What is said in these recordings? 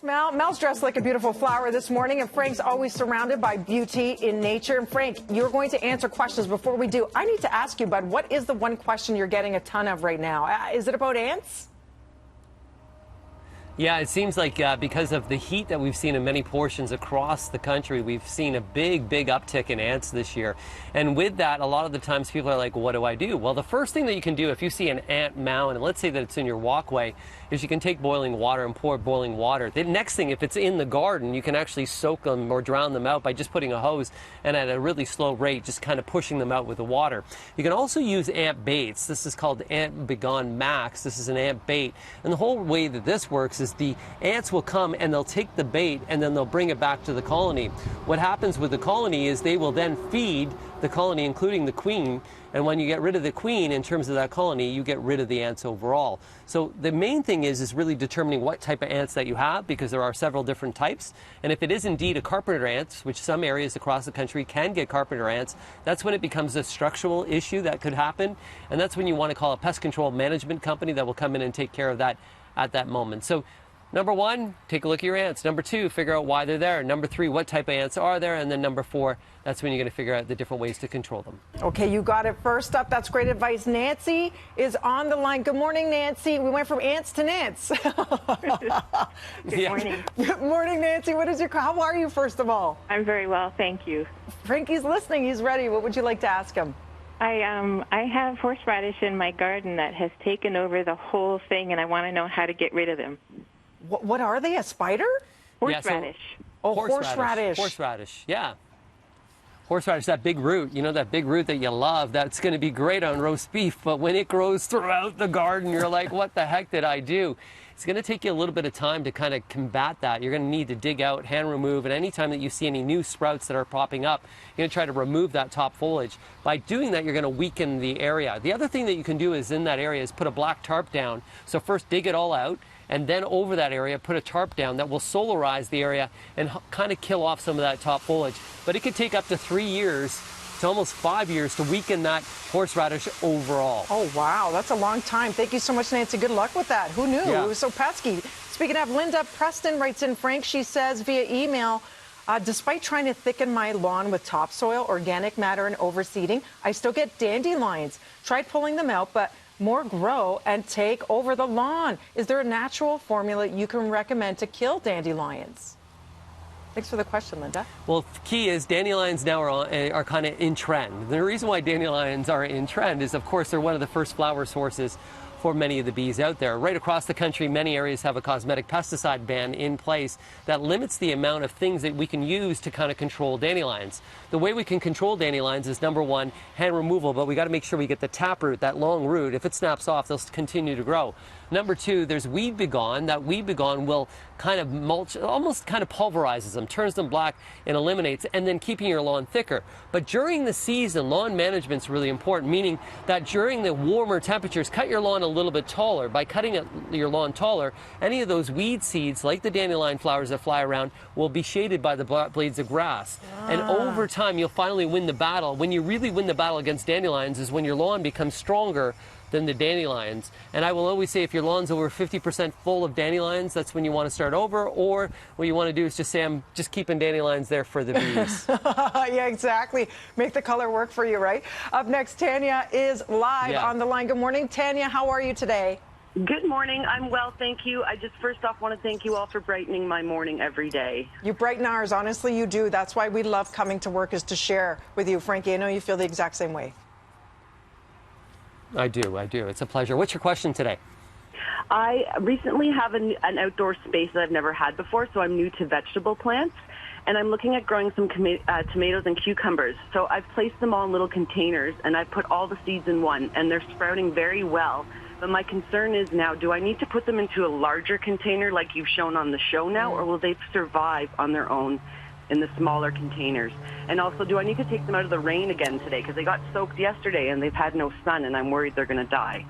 Mel's dressed like a beautiful flower this morning, and Frank's always surrounded by beauty in nature. And Frank, you're going to answer questions. Before we do, I need to ask you, bud, what is the one question you're getting a ton of right now? Is it about ants? Yeah, it seems like because of the heat that we've seen in many portions across the country, we've seen a big uptick in ants this year. And with that, a lot of the times people are like, what do I do? Well, the first thing that you can do if you see an ant mound, and let's say that it's in your walkway, is you can take boiling water and pour boiling water. The next thing, if it's in the garden, you can actually soak them or drown them out by just putting a hose and at a really slow rate, just kind of pushing them out with the water. You can also use ant baits. This is called Ant Begone Max. This is an ant bait. And the whole way that this works is the ants will come and they'll take the bait and then they'll bring it back to the colony. What happens with the colony is they will then feed the colony, including the queen, and when you get rid of the queen in terms of that colony, you get rid of the ants overall. So the main thing is really determining what type of ants that you have, because there are several different types. And if it is indeed a carpenter ant, which some areas across the country can get carpenter ants, that's when it becomes a structural issue that could happen. And that's when you want to call a pest control management company that will come in and take care of that at that moment. So number one, take a look at your ants. Number two, figure out why they're there. Number three, what type of ants are there? And then number four, that's when you're going to figure out the different ways to control them. Okay, you got it. First up, that's great advice. Nancy is on the line. Good morning, Nancy. We went from ants to Nance. Good morning. Good morning, Nancy. How are you, first of all? I'm very well, thank you. Frankie's listening. He's ready. What would you like to ask him? I have horseradish in my garden that has taken over the whole thing, and I want to know how to get rid of them. What are they? A spider? Horseradish. Horseradish. Horseradish, yeah. Horseradish, that big root, you know, that big root that you love, that's going to be great on roast beef, but when it grows throughout the garden, you're like, what the heck did I do? It's going to take you a little bit of time to kind of combat that. You're going to need to dig out, hand remove, and anytime that you see any new sprouts that are popping up, you're going to try to remove that top foliage. By doing that, you're going to weaken the area. The other thing that you can do is in that area is put a black tarp down. So first dig it all out, and then over that area, put a tarp down that will solarize the area and kind of kill off some of that top foliage. But it could take up to 3 years to almost 5 years to weaken that horseradish overall. Oh, wow. That's a long time. Thank you so much, Nancy. Good luck with that. Who knew? Yeah. It was so pesky. Speaking of, Linda Preston writes in, Frank, she says via email, despite trying to thicken my lawn with topsoil, organic matter, and overseeding, I still get dandelions. Tried pulling them out, but more grow and take over the lawn. Is there a natural formula you can recommend to kill dandelions? Thanks for the question, Linda. Well, key is dandelions now are kind of in trend. The reason why dandelions are in trend is, of course, they're one of the first flower sources for many of the bees out there. Right across the country, many areas have a cosmetic pesticide ban in place that limits the amount of things that we can use to kind of control dandelions. The way we can control dandelions is, number one, hand removal, but we got to make sure we get the taproot, that long root. If it snaps off, they'll continue to grow. Number two, there's weed begone. That weed begone will kind of mulch, almost kind of pulverizes them, turns them black and eliminates, and then keeping your lawn thicker. But during the season, lawn management's really important, meaning that during the warmer temperatures, cut your lawn a little bit taller. By cutting your lawn taller, any of those weed seeds, like the dandelion flowers that fly around, will be shaded by the blades of grass. And over time, you'll finally win the battle. When you really win the battle against dandelions is when your lawn becomes stronger than the dandelions. And I will always say, if your lawn's over 50% full of dandelions, that's when you want to start over, or what you want to do is just say, I'm just keeping dandelions there for the bees. Yeah, exactly. Make the color work for you, right? Up next, Tanya is live on the line. Good morning, Tanya. How are you today? Good morning. I'm well, thank you. I just first off want to thank you all for brightening my morning every day. You brighten ours. Honestly, you do. That's why we love coming to work, is to share with you. Frankie, I know you feel the exact same way. I do. It's a pleasure. What's your question today? I recently have an outdoor space that I've never had before, so I'm new to vegetable plants, and I'm looking at growing some tomatoes and cucumbers. So I've placed them all in little containers, and I've put all the seeds in one, and they're sprouting very well. But my concern is now, do I need to put them into a larger container like you've shown on the show now, or will they survive on their own in the smaller containers? And also, do I need to take them out of the rain again today? Because they got soaked yesterday and they've had no sun, and I'm worried they're going to die.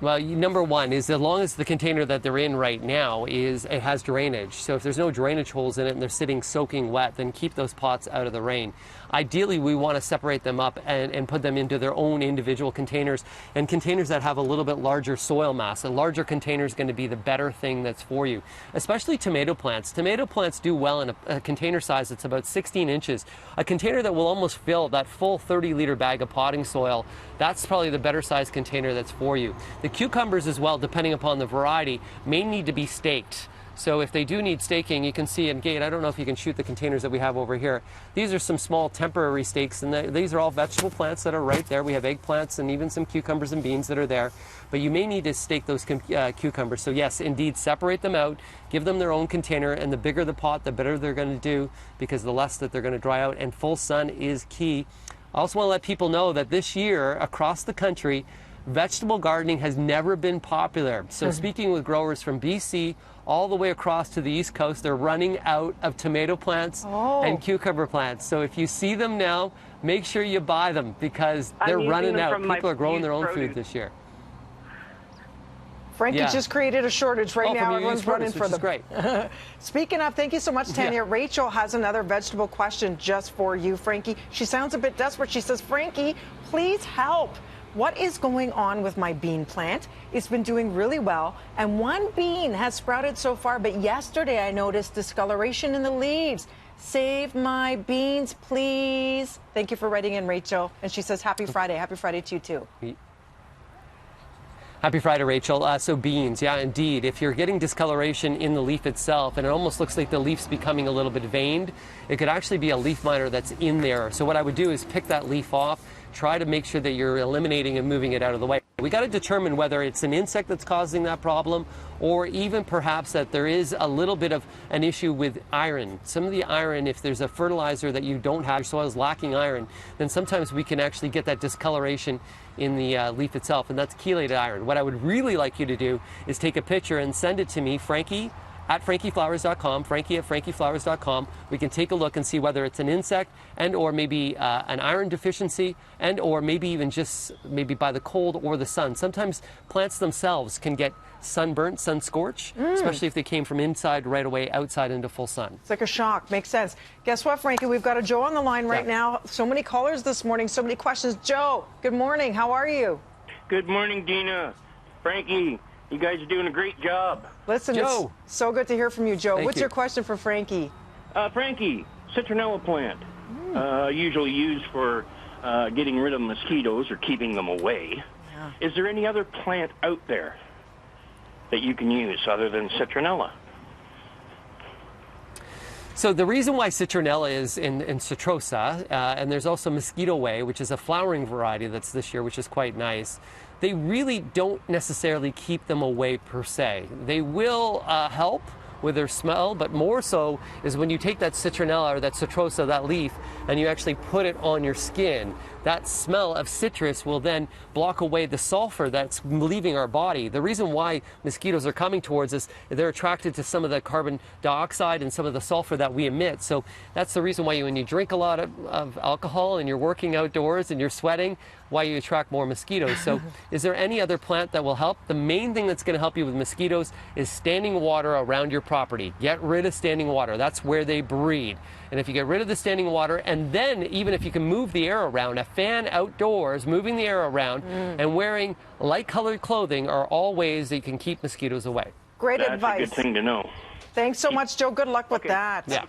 Well, number one is, as long as the container that they're in right now it has drainage. So if there's no drainage holes in it and they're sitting soaking wet, then keep those pots out of the rain. Ideally, we want to separate them up and put them into their own individual containers, and containers that have a little bit larger soil mass. A larger container is going to be the better thing that's for you, especially tomato plants. Tomato plants do well in a container size that's about 16 inches. A container that will almost fill that full 30-liter bag of potting soil, that's probably the better size container that's for you. The cucumbers as well, depending upon the variety, may need to be staked. So if they do need staking, you can see in Gate, I don't know if you can shoot the containers that we have over here. These are some small temporary stakes, and these are all vegetable plants that are right there. We have eggplants and even some cucumbers and beans that are there. But you may need to stake those cucumbers. So yes, indeed, separate them out, give them their own container, and the bigger the pot, the better they're going to do, because the less that they're going to dry out, and full sun is key. I also want to let people know that this year, across the country, vegetable gardening has never been popular. So speaking with growers from BC all the way across to the East Coast, they're running out of tomato plants and cucumber plants. So if you see them now, make sure you buy them, because they're running out. People are growing their own food this year. Frankie just created a shortage right now. Everyone's running for them. Great. Speaking of, thank you so much, Tanya. Rachel has another vegetable question just for you, Frankie. She sounds a bit desperate. She says, Frankie, please help. What is going on with my bean plant? It's been doing really well, and one bean has sprouted so far, but yesterday I noticed discoloration in the leaves. Save my beans, please. Thank you for writing in, Rachel. And she says, happy Friday. Happy Friday to you, too. Happy Friday, Rachel. So beans, yeah, indeed. If you're getting discoloration in the leaf itself, and it almost looks like the leaf's becoming a little bit veined, it could actually be a leaf miner that's in there. So what I would do is pick that leaf off, try to make sure that you're eliminating and moving it out of the way. We got to determine whether it's an insect that's causing that problem, or even perhaps that there is a little bit of an issue with iron. Some of the iron, if there's a fertilizer that you don't have, your soil is lacking iron, then sometimes we can actually get that discoloration in the leaf itself, and that's chelated iron. What I would really like you to do is take a picture and send it to me, Frankie at frankieflowers.com, Frankie at frankieflowers.com. We can take a look and see whether it's an insect and or maybe an iron deficiency, and or maybe even just maybe by the cold or the sun. Sometimes plants themselves can get sunburnt, sun scorch, especially if they came from inside right away outside into full sun. It's like a shock. Makes sense. Guess what, Frankie? We've got a Joe on the line right now. So many callers this morning, so many questions. Joe, good morning. How are you? Good morning, Dina. Frankie, you guys are doing a great job. Listen, Joe. It's so good to hear from you, Joe. Thank What's you. your question for Frankie? Frankie, citronella plant, usually used for getting rid of mosquitoes or keeping them away. Yeah. Is there any other plant out there that you can use other than citronella? So the reason why citronella is in citrosa, and there's also mosquito way, which is a flowering variety that's this year, which is quite nice. They really don't necessarily keep them away per se. They will help with their smell, but more so is when you take that citronella or that citrosa, that leaf, and you actually put it on your skin. That smell of citrus will then block away the sulfur that's leaving our body. The reason why mosquitoes are coming towards us, they're attracted to some of the carbon dioxide and some of the sulfur that we emit. So that's the reason why when you drink a lot of alcohol and you're working outdoors and you're sweating, why you attract more mosquitoes. So is there any other plant that will help? The main thing that's going to help you with mosquitoes is standing water around your property. Get rid of standing water. That's where they breed. And if you get rid of the standing water, and then even if you can move the air around, a fan outdoors, moving the air around, and wearing light-colored clothing are all ways that you can keep mosquitoes away. Great That's advice. a good thing to know. Thanks so much, Joe. Good luck with that. Yeah.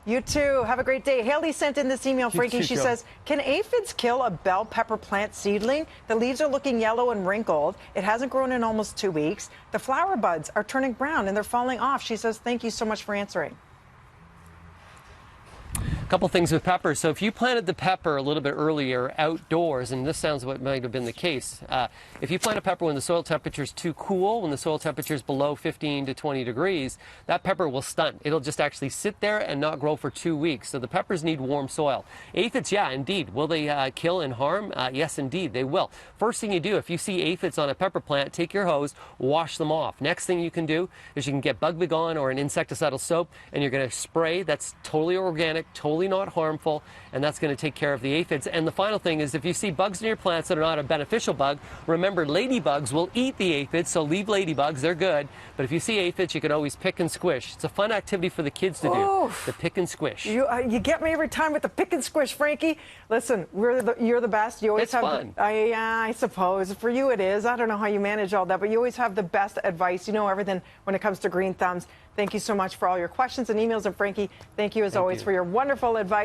You too. Have a great day. Haley sent in this email, Frankie. She says, can aphids kill a bell pepper plant seedling? The leaves are looking yellow and wrinkled. It hasn't grown in almost 2 weeks. The flower buds are turning brown and they're falling off. She says, thank you so much for answering. A couple things with pepper. So if you planted the pepper a little bit earlier outdoors, and this sounds what might have been the case, if you plant a pepper when the soil temperature is too cool, when the soil temperature is below 15 to 20 degrees, that pepper will stunt. It'll just actually sit there and not grow for 2 weeks. So the peppers need warm soil. Aphids, yeah, indeed. Will they kill and harm? Yes, indeed, they will. First thing you do, if you see aphids on a pepper plant, take your hose, wash them off. Next thing you can do is you can get Bug Begone or an insecticidal soap, and you're going to spray. That's totally organic, totally totally not harmful, and that's going to take care of the aphids. And the final thing is, if you see bugs in your plants that are not a beneficial bug, remember ladybugs will eat the aphids, so leave ladybugs, they're good. But if you see aphids, you can always pick and squish. It's a fun activity for the kids to do, the pick and squish. You get me every time with the pick and squish, Frankie. Listen, you're the best. You always It's have fun. I suppose for you it is. I don't know how you manage all that, but you always have the best advice. You know everything when it comes to green thumbs. Thank you so much for all your questions and emails. And Frankie, thank you as always for your wonderful advice.